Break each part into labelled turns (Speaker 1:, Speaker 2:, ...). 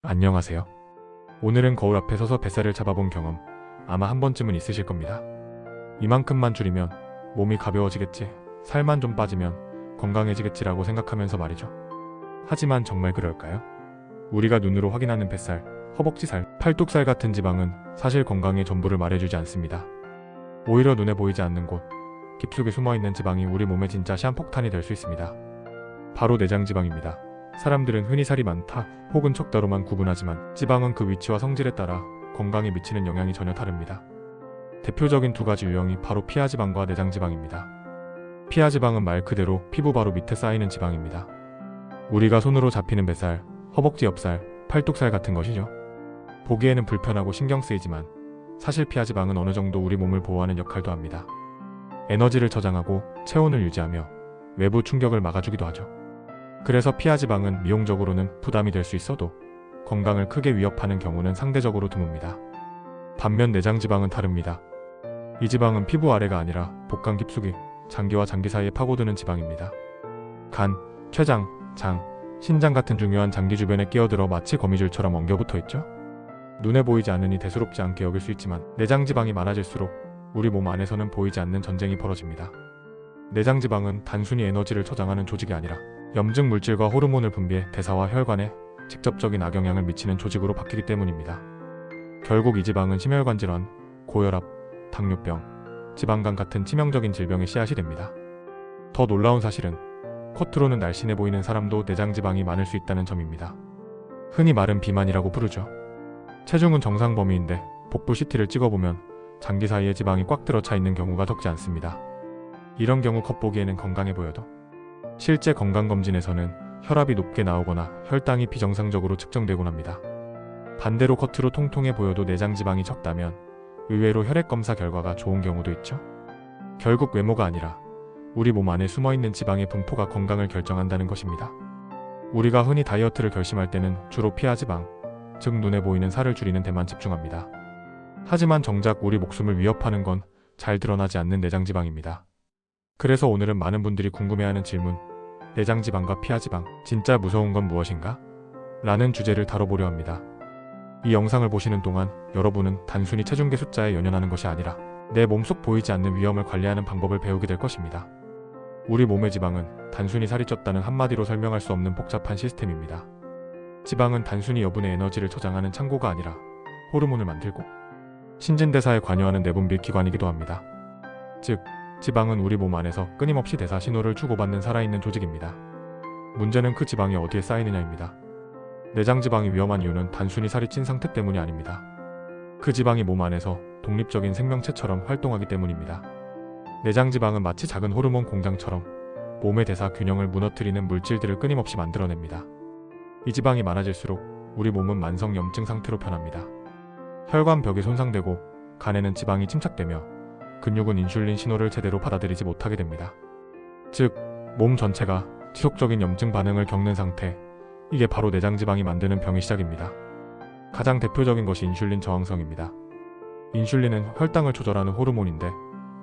Speaker 1: 안녕하세요. 오늘은 거울 앞에 서서 뱃살을 잡아본 경험 아마 한 번쯤은 있으실 겁니다. 이만큼만 줄이면 몸이 가벼워지겠지, 살만 좀 빠지면 건강해지겠지라고 생각하면서 말이죠. 하지만 정말 그럴까요? 우리가 눈으로 확인하는 뱃살, 허벅지살, 팔뚝살 같은 지방은 사실 건강의 전부를 말해주지 않습니다. 오히려 눈에 보이지 않는 곳, 깊숙이 숨어있는 지방이 우리 몸의 진짜 시한폭탄이 될 수 있습니다. 바로 내장지방입니다. 사람들은 흔히 살이 많다 혹은 적다로만 구분하지만 지방은 그 위치와 성질에 따라 건강에 미치는 영향이 전혀 다릅니다. 대표적인 두 가지 유형이 바로 피하지방과 내장지방입니다. 피하지방은 말 그대로 피부 바로 밑에 쌓이는 지방입니다. 우리가 손으로 잡히는 뱃살, 허벅지 옆살, 팔뚝살 같은 것이죠. 보기에는 불편하고 신경 쓰이지만 사실 피하지방은 어느 정도 우리 몸을 보호하는 역할도 합니다. 에너지를 저장하고 체온을 유지하며 외부 충격을 막아주기도 하죠. 그래서 피하지방은 미용적으로는 부담이 될 수 있어도 건강을 크게 위협하는 경우는 상대적으로 드뭅니다. 반면 내장지방은 다릅니다. 이 지방은 피부 아래가 아니라 복강 깊숙이 장기와 장기 사이에 파고드는 지방입니다. 간, 췌장, 장, 신장 같은 중요한 장기 주변에 끼어들어 마치 거미줄처럼 엉겨붙어 있죠. 눈에 보이지 않으니 대수롭지 않게 여길 수 있지만 내장지방이 많아질수록 우리 몸 안에서는 보이지 않는 전쟁이 벌어집니다. 내장지방은 단순히 에너지를 저장하는 조직이 아니라 염증 물질과 호르몬을 분비해 대사와 혈관에 직접적인 악영향을 미치는 조직으로 바뀌기 때문입니다. 결국 이 지방은 심혈관 질환, 고혈압, 당뇨병, 지방간 같은 치명적인 질병의 씨앗이 됩니다. 더 놀라운 사실은 겉으로는 날씬해 보이는 사람도 내장지방이 많을 수 있다는 점입니다. 흔히 마른 비만이라고 부르죠. 체중은 정상 범위인데 복부 CT를 찍어보면 장기 사이에 지방이 꽉 들어차 있는 경우가 적지 않습니다. 이런 경우 겉보기에는 건강해 보여도 실제 건강검진에서는 혈압이 높게 나오거나 혈당이 비정상적으로 측정되곤 합니다. 반대로 겉으로 통통해 보여도 내장지방이 적다면 의외로 혈액검사 결과가 좋은 경우도 있죠. 결국 외모가 아니라 우리 몸 안에 숨어있는 지방의 분포가 건강을 결정한다는 것입니다. 우리가 흔히 다이어트를 결심할 때는 주로 피하지방, 즉 눈에 보이는 살을 줄이는 데만 집중합니다. 하지만 정작 우리 목숨을 위협하는 건 잘 드러나지 않는 내장지방입니다. 그래서 오늘은 많은 분들이 궁금해하는 질문, 내장지방과 피하지방, 진짜 무서운 건 무엇인가? 라는 주제를 다뤄보려 합니다. 이 영상을 보시는 동안 여러분은 단순히 체중계 숫자에 연연하는 것이 아니라 내 몸속 보이지 않는 위험을 관리하는 방법을 배우게 될 것입니다. 우리 몸의 지방은 단순히 살이 쪘다는 한마디로 설명할 수 없는 복잡한 시스템입니다. 지방은 단순히 여분의 에너지를 저장하는 창고가 아니라 호르몬을 만들고 신진대사에 관여하는 내분비 기관이기도 합니다. 즉, 지방은 우리 몸 안에서 끊임없이 대사 신호를 주고받는 살아있는 조직입니다. 문제는 그 지방이 어디에 쌓이느냐입니다. 내장지방이 위험한 이유는 단순히 살이 찐 상태 때문이 아닙니다. 그 지방이 몸 안에서 독립적인 생명체처럼 활동하기 때문입니다. 내장지방은 마치 작은 호르몬 공장처럼 몸의 대사 균형을 무너뜨리는 물질들을 끊임없이 만들어냅니다. 이 지방이 많아질수록 우리 몸은 만성 염증 상태로 변합니다. 혈관벽이 손상되고 간에는 지방이 침착되며 근육은 인슐린 신호를 제대로 받아들이지 못하게 됩니다. 즉, 몸 전체가 지속적인 염증 반응을 겪는 상태, 이게 바로 내장지방이 만드는 병의 시작입니다. 가장 대표적인 것이 인슐린 저항성입니다. 인슐린은 혈당을 조절하는 호르몬인데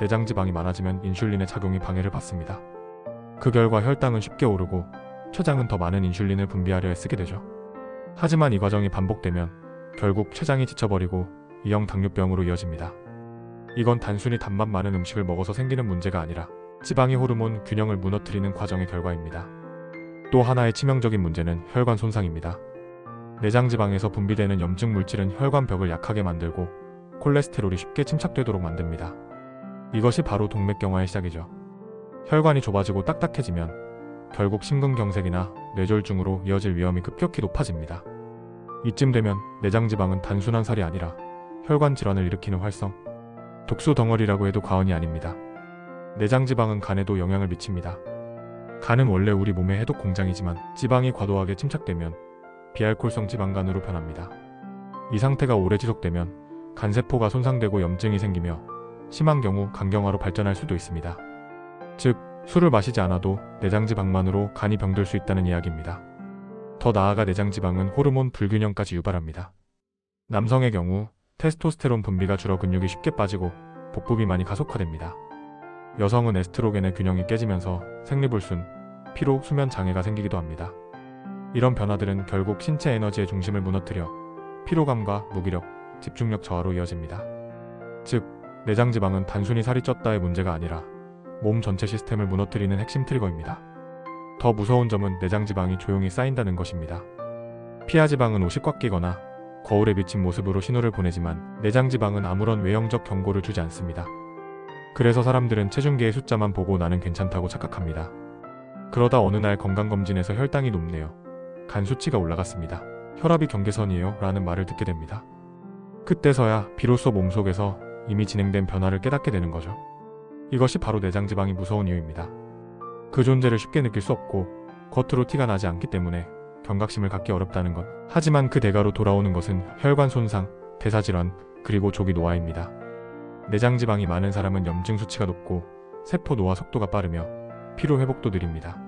Speaker 1: 내장지방이 많아지면 인슐린의 작용이 방해를 받습니다. 그 결과 혈당은 쉽게 오르고 췌장은 더 많은 인슐린을 분비하려 애쓰게 되죠. 하지만 이 과정이 반복되면 결국 췌장이 지쳐버리고 이형 당뇨병으로 이어집니다. 이건 단순히 단맛 많은 음식을 먹어서 생기는 문제가 아니라 지방의 호르몬 균형을 무너뜨리는 과정의 결과입니다. 또 하나의 치명적인 문제는 혈관 손상입니다. 내장지방에서 분비되는 염증 물질은 혈관벽을 약하게 만들고 콜레스테롤이 쉽게 침착되도록 만듭니다. 이것이 바로 동맥경화의 시작이죠. 혈관이 좁아지고 딱딱해지면 결국 심근경색이나 뇌졸중으로 이어질 위험이 급격히 높아집니다. 이쯤 되면 내장지방은 단순한 살이 아니라 혈관 질환을 일으키는 활성, 독소 덩어리라고 해도 과언이 아닙니다. 내장지방은 간에도 영향을 미칩니다. 간은 원래 우리 몸의 해독 공장이지만 지방이 과도하게 침착되면 비알코올성 지방간으로 변합니다. 이 상태가 오래 지속되면 간세포가 손상되고 염증이 생기며 심한 경우 간경화로 발전할 수도 있습니다. 즉, 술을 마시지 않아도 내장지방만으로 간이 병들 수 있다는 이야기입니다. 더 나아가 내장지방은 호르몬 불균형까지 유발합니다. 남성의 경우 테스토스테론 분비가 줄어 근육이 쉽게 빠지고 복부 비만이 가속화됩니다. 여성은 에스트로겐의 균형이 깨지면서 생리불순, 피로, 수면 장애가 생기기도 합니다. 이런 변화들은 결국 신체 에너지의 중심을 무너뜨려 피로감과 무기력, 집중력 저하로 이어집니다. 즉, 내장 지방은 단순히 살이 쪘다의 문제가 아니라 몸 전체 시스템을 무너뜨리는 핵심 트리거입니다. 더 무서운 점은 내장 지방이 조용히 쌓인다는 것입니다. 피하 지방은 옷이 꽉 끼거나 거울에 비친 모습으로 신호를 보내지만 내장 지방은 아무런 외형적 경고를 주지 않습니다. 그래서 사람들은 체중계의 숫자만 보고 나는 괜찮다고 착각합니다. 그러다 어느 날 건강검진에서 혈당이 높네요. 간 수치가 올라갔습니다. 혈압이 경계선이에요 라는 말을 듣게 됩니다. 그때서야 비로소 몸속에서 이미 진행된 변화를 깨닫게 되는 거죠. 이것이 바로 내장 지방이 무서운 이유입니다. 그 존재를 쉽게 느낄 수 없고 겉으로 티가 나지 않기 때문에 경각심을 갖기 어렵다는 것. 하지만 그 대가로 돌아오는 것은 혈관 손상, 대사질환, 그리고 조기 노화입니다. 내장 지방이 많은 사람은 염증 수치가 높고 세포 노화 속도가 빠르며 피로 회복도 느립니다.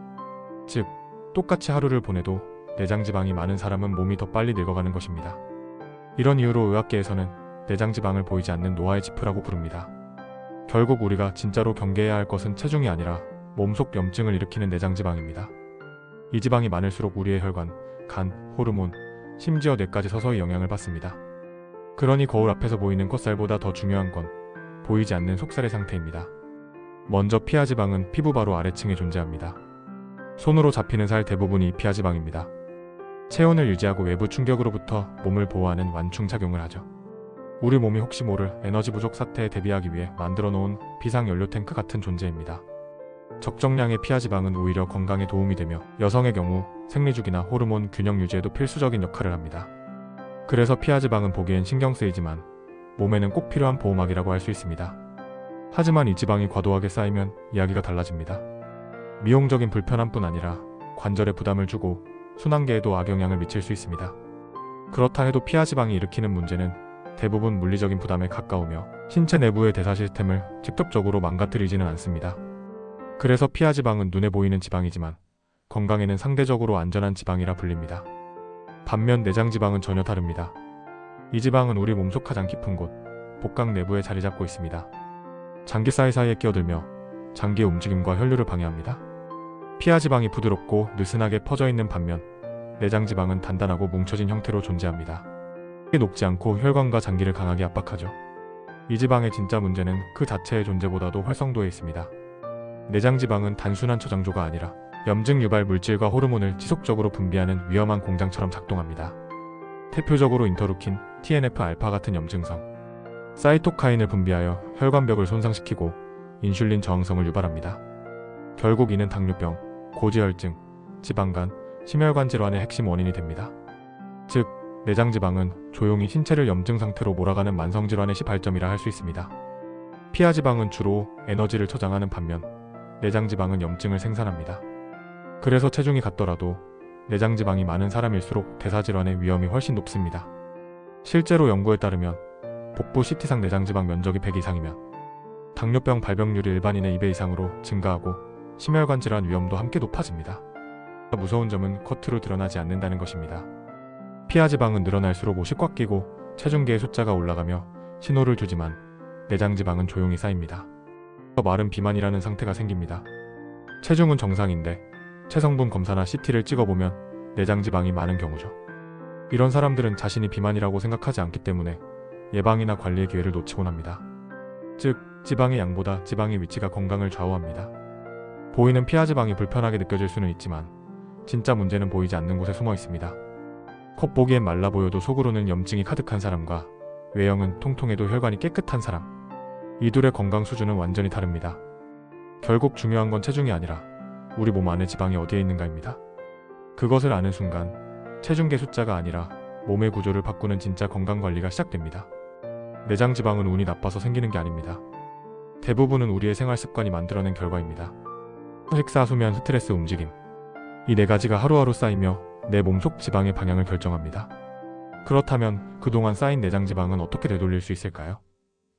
Speaker 1: 즉, 똑같이 하루를 보내도 내장 지방이 많은 사람은 몸이 더 빨리 늙어가는 것입니다. 이런 이유로 의학계에서는 내장 지방을 보이지 않는 노화의 지표라고 부릅니다. 결국 우리가 진짜로 경계해야 할 것은 체중이 아니라 몸속 염증을 일으키는 내장 지방입니다. 이 지방이 많을수록 우리의 혈관, 간, 호르몬, 심지어 뇌까지 서서히 영향을 받습니다. 그러니 거울 앞에서 보이는 콧살보다 더 중요한 건 보이지 않는 속살의 상태입니다. 먼저 피하 지방은 피부 바로 아래층에 존재합니다. 손으로 잡히는 살 대부분이 피하 지방입니다. 체온을 유지하고 외부 충격으로부터 몸을 보호하는 완충 작용을 하죠. 우리 몸이 혹시 모를 에너지 부족 사태에 대비하기 위해 만들어 놓은 비상연료 탱크 같은 존재입니다. 적정량의 피하 지방은 오히려 건강에 도움이 되며 여성의 경우 생리주기나 호르몬 균형 유지에도 필수적인 역할을 합니다. 그래서 피하 지방은 보기엔 신경 쓰이지만 몸에는 꼭 필요한 보호막이라고 할 수 있습니다. 하지만 이 지방이 과도하게 쌓이면 이야기가 달라집니다. 미용적인 불편함뿐 아니라 관절에 부담을 주고 순환계에도 악영향을 미칠 수 있습니다. 그렇다 해도 피하 지방이 일으키는 문제는 대부분 물리적인 부담에 가까우며 신체 내부의 대사 시스템을 직접적으로 망가뜨리지는 않습니다. 그래서 피하 지방은 눈에 보이는 지방이지만 건강에는 상대적으로 안전한 지방이라 불립니다. 반면 내장 지방은 전혀 다릅니다. 이 지방은 우리 몸속 가장 깊은 곳, 복강 내부에 자리 잡고 있습니다. 장기 사이사이에 끼어들며 장기의 움직임과 혈류를 방해합니다. 피하 지방이 부드럽고 느슨하게 퍼져 있는 반면 내장 지방은 단단하고 뭉쳐진 형태로 존재합니다. 녹지 않고 혈관과 장기를 강하게 압박하죠. 이 지방의 진짜 문제는 그 자체의 존재보다도 활성도에 있습니다. 내장 지방은 단순한 저장소가 아니라 염증 유발 물질과 호르몬을 지속적으로 분비하는 위험한 공장처럼 작동합니다. 대표적으로 인터루킨, TNF-알파 같은 염증성, 사이토카인을 분비하여 혈관벽을 손상시키고 인슐린 저항성을 유발합니다. 결국 이는 당뇨병, 고지혈증, 지방간, 심혈관 질환의 핵심 원인이 됩니다. 즉, 내장 지방은 조용히 신체를 염증 상태로 몰아가는 만성 질환의 시발점이라 할 수 있습니다. 피하 지방은 주로 에너지를 저장하는 반면 내장 지방은 염증을 생산합니다. 그래서 체중이 같더라도 내장 지방이 많은 사람일수록 대사 질환의 위험이 훨씬 높습니다. 실제로 연구에 따르면 복부 CT상 내장 지방 면적이 100 이상이면 당뇨병 발병률이 일반인의 2배 이상으로 증가하고 심혈관 질환 위험도 함께 높아집니다. 무서운 점은 겉으로 드러나지 않는다는 것입니다. 피하 지방은 늘어날수록 옷이 꽉 끼고 체중계의 숫자가 올라가며 신호를 주지만 내장 지방은 조용히 쌓입니다. 마른 비만이라는 상태가 생깁니다. 체중은 정상인데 체성분 검사나 CT를 찍어보면 내장 지방이 많은 경우죠. 이런 사람들은 자신이 비만이라고 생각하지 않기 때문에 예방이나 관리의 기회를 놓치곤 합니다. 즉, 지방의 양보다 지방의 위치가 건강을 좌우합니다. 보이는 피하 지방이 불편하게 느껴질 수는 있지만 진짜 문제는 보이지 않는 곳에 숨어 있습니다. 겉보기엔 말라 보여도 속으로는 염증이 가득한 사람과 외형은 통통해도 혈관이 깨끗한 사람, 이 둘의 건강 수준은 완전히 다릅니다. 결국 중요한 건 체중이 아니라 우리 몸 안에 지방이 어디에 있는가입니다. 그것을 아는 순간 체중계 숫자가 아니라 몸의 구조를 바꾸는 진짜 건강관리가 시작됩니다. 내장 지방은 운이 나빠서 생기는 게 아닙니다. 대부분은 우리의 생활 습관이 만들어낸 결과입니다. 식사, 수면, 스트레스, 움직임, 이 네 가지가 하루하루 쌓이며 내 몸속 지방의 방향을 결정합니다. 그렇다면 그동안 쌓인 내장 지방은 어떻게 되돌릴 수 있을까요?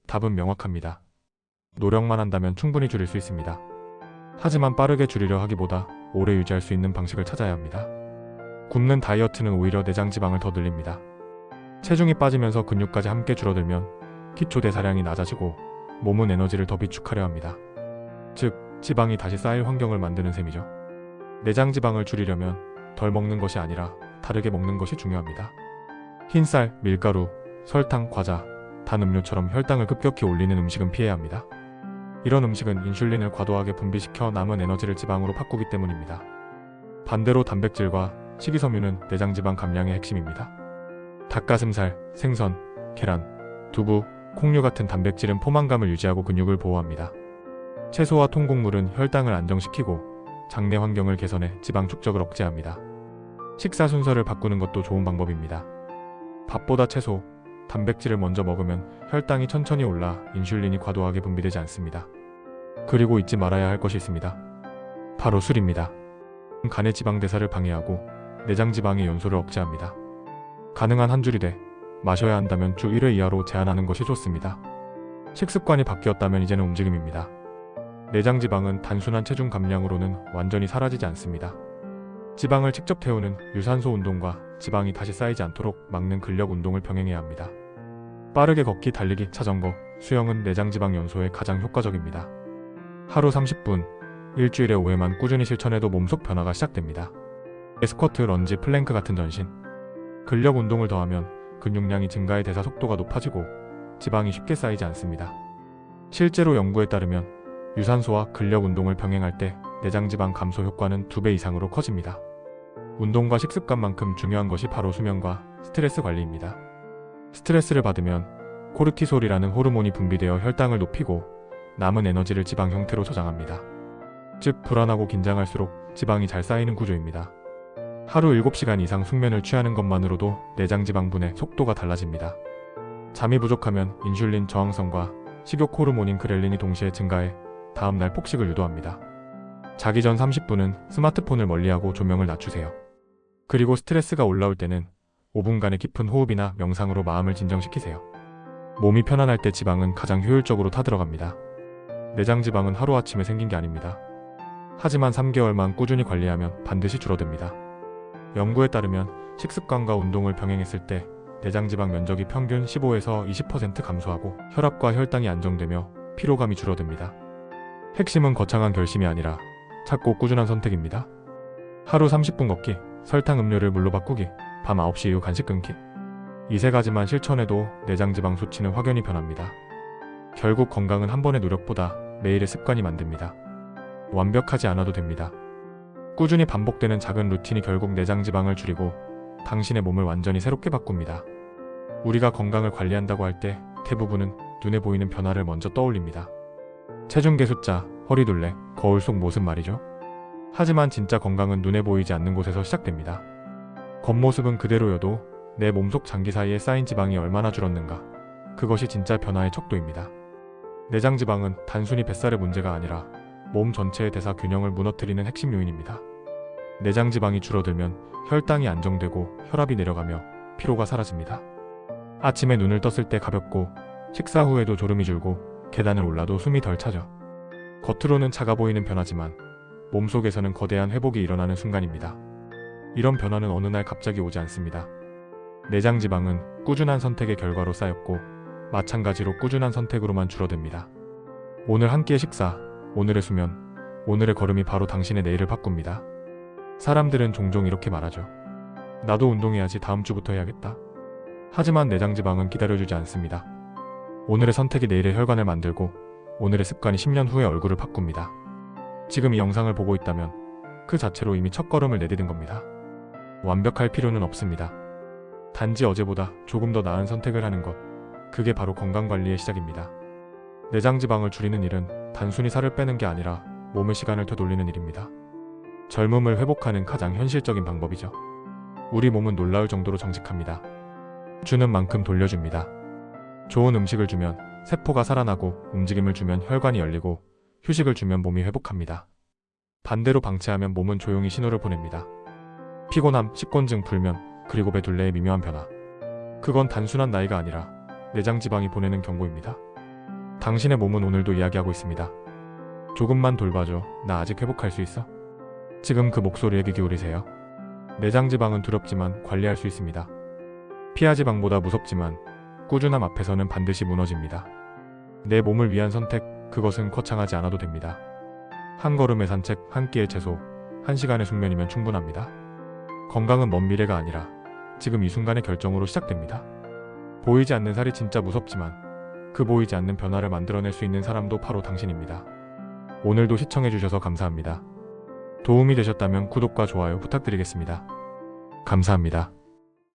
Speaker 1: 답은 명확합니다. 노력만 한다면 충분히 줄일 수 있습니다. 하지만 빠르게 줄이려 하기보다 오래 유지할 수 있는 방식을 찾아야 합니다. 굶는 다이어트는 오히려 내장 지방을 더 늘립니다. 체중이 빠지면서 근육까지 함께 줄어들면 기초 대사량이 낮아지고 몸은 에너지를 더 비축하려 합니다. 즉, 지방이 다시 쌓일 환경을 만드는 셈이죠. 내장 지방을 줄이려면 덜 먹는 것이 아니라 다르게 먹는 것이 중요합니다. 흰쌀, 밀가루, 설탕, 과자, 단 음료처럼 혈당을 급격히 올리는 음식은 피해야 합니다. 이런 음식은 인슐린을 과도하게 분비시켜 남은 에너지를 지방으로 바꾸기 때문입니다. 반대로 단백질과 식이섬유는 내장지방 감량의 핵심입니다. 닭가슴살, 생선, 계란, 두부, 콩류 같은 단백질은 포만감을 유지하고 근육을 보호합니다. 채소와 통곡물은 혈당을 안정시키고 장내 환경을 개선해 지방 축적을 억제합니다. 식사 순서를 바꾸는 것도 좋은 방법입니다. 밥보다 채소, 단백질을 먼저 먹으면 혈당이 천천히 올라 인슐린이 과도하게 분비되지 않습니다. 그리고 잊지 말아야 할 것이 있습니다. 바로 술입니다. 간의 지방 대사를 방해하고 내장 지방의 연소를 억제합니다. 가능한 한 줄이되 마셔야 한다면 주 1회 이하로 제한하는 것이 좋습니다. 식습관이 바뀌었다면 이제는 움직임입니다. 내장 지방은 단순한 체중 감량으로는 완전히 사라지지 않습니다. 지방을 직접 태우는 유산소 운동과 지방이 다시 쌓이지 않도록 막는 근력 운동을 병행해야 합니다. 빠르게 걷기, 달리기, 자전거, 수영은 내장 지방 연소에 가장 효과적입니다. 하루 30분, 일주일에 5회만 꾸준히 실천해도 몸속 변화가 시작됩니다. 스쿼트, 런지, 플랭크 같은 전신, 근력 운동을 더하면 근육량이 증가해 대사 속도가 높아지고 지방이 쉽게 쌓이지 않습니다. 실제로 연구에 따르면 유산소와 근력 운동을 병행할 때 내장 지방 감소 효과는 2배 이상으로 커집니다. 운동과 식습관만큼 중요한 것이 바로 수면과 스트레스 관리입니다. 스트레스를 받으면 코르티솔이라는 호르몬이 분비되어 혈당을 높이고 남은 에너지를 지방 형태로 저장합니다. 즉, 불안하고 긴장할수록 지방이 잘 쌓이는 구조입니다. 하루 7시간 이상 숙면을 취하는 것만으로도 내장 지방 분해 속도가 달라집니다. 잠이 부족하면 인슐린 저항성과 식욕 호르몬인 그렐린이 동시에 증가해 다음날 폭식을 유도합니다. 자기 전 30분은 스마트폰을 멀리하고 조명을 낮추세요. 그리고 스트레스가 올라올 때는 5분간의 깊은 호흡이나 명상으로 마음을 진정시키세요. 몸이 편안할 때 지방은 가장 효율적으로 타들어갑니다. 내장 지방은 하루아침에 생긴 게 아닙니다. 하지만 3개월만 꾸준히 관리하면 반드시 줄어듭니다. 연구에 따르면 식습관과 운동을 병행했을 때 내장 지방 면적이 평균 15에서 20% 감소하고 혈압과 혈당이 안정되며 피로감이 줄어듭니다. 핵심은 거창한 결심이 아니라 작고 꾸준한 선택입니다. 하루 30분 걷기, 설탕 음료를 물로 바꾸기, 밤 9시 이후 간식 끊기. 이 3가지만 실천해도 내장 지방 수치는 확연히 변합니다. 결국 건강은 한 번의 노력보다 매일의 습관이 만듭니다. 완벽하지 않아도 됩니다. 꾸준히 반복되는 작은 루틴이 결국 내장 지방을 줄이고 당신의 몸을 완전히 새롭게 바꿉니다. 우리가 건강을 관리한다고 할 때 대부분은 눈에 보이는 변화를 먼저 떠올립니다. 체중계 숫자, 허리둘레, 거울 속 모습 말이죠. 하지만 진짜 건강은 눈에 보이지 않는 곳에서 시작됩니다. 겉모습은 그대로여도 내 몸속 장기 사이에 쌓인 지방이 얼마나 줄었는가, 그것이 진짜 변화의 척도입니다. 내장 지방은 단순히 뱃살의 문제가 아니라 몸 전체의 대사 균형을 무너뜨리는 핵심 요인입니다. 내장 지방이 줄어들면 혈당이 안정되고 혈압이 내려가며 피로가 사라집니다. 아침에 눈을 떴을 때 가볍고 식사 후에도 졸음이 줄고 계단을 올라도 숨이 덜 차죠. 겉으로는 작아 보이는 변화지만 몸속에서는 거대한 회복이 일어나는 순간입니다. 이런 변화는 어느 날 갑자기 오지 않습니다. 내장 지방은 꾸준한 선택의 결과로 쌓였고 마찬가지로 꾸준한 선택으로만 줄어듭니다. 오늘 한 끼의 식사, 오늘의 수면, 오늘의 걸음이 바로 당신의 내일을 바꿉니다. 사람들은 종종 이렇게 말하죠. 나도 운동해야지, 다음 주부터 해야겠다. 하지만 내장 지방은 기다려주지 않습니다. 오늘의 선택이 내일의 혈관을 만들고 오늘의 습관이 10년 후의 얼굴을 바꿉니다. 지금 이 영상을 보고 있다면 그 자체로 이미 첫걸음을 내디딘 겁니다. 완벽할 필요는 없습니다. 단지 어제보다 조금 더 나은 선택을 하는 것, 그게 바로 건강관리의 시작입니다. 내장 지방을 줄이는 일은 단순히 살을 빼는 게 아니라 몸의 시간을 되돌리는 일입니다. 젊음을 회복하는 가장 현실적인 방법이죠. 우리 몸은 놀라울 정도로 정직합니다. 주는 만큼 돌려줍니다. 좋은 음식을 주면 세포가 살아나고, 움직임을 주면 혈관이 열리고, 휴식을 주면 몸이 회복합니다. 반대로 방치하면 몸은 조용히 신호를 보냅니다. 피곤함, 식곤증, 불면, 그리고 배둘레의 미묘한 변화. 그건 단순한 나이가 아니라 내장 지방이 보내는 경고입니다. 당신의 몸은 오늘도 이야기하고 있습니다. 조금만 돌봐줘, 나 아직 회복할 수 있어. 지금 그 목소리에 귀 기울이세요. 내장 지방은 두렵지만 관리할 수 있습니다. 피하 지방보다 무섭지만 꾸준함 앞에서는 반드시 무너집니다. 내 몸을 위한 선택, 그것은 거창하지 않아도 됩니다. 한 걸음의 산책, 한 끼의 채소, 한 시간의 숙면이면 충분합니다. 건강은 먼 미래가 아니라 지금 이 순간의 결정으로 시작됩니다. 보이지 않는 살이 진짜 무섭지만 그 보이지 않는 변화를 만들어낼 수 있는 사람도 바로 당신입니다. 오늘도 시청해주셔서 감사합니다. 도움이 되셨다면 구독과 좋아요 부탁드리겠습니다. 감사합니다.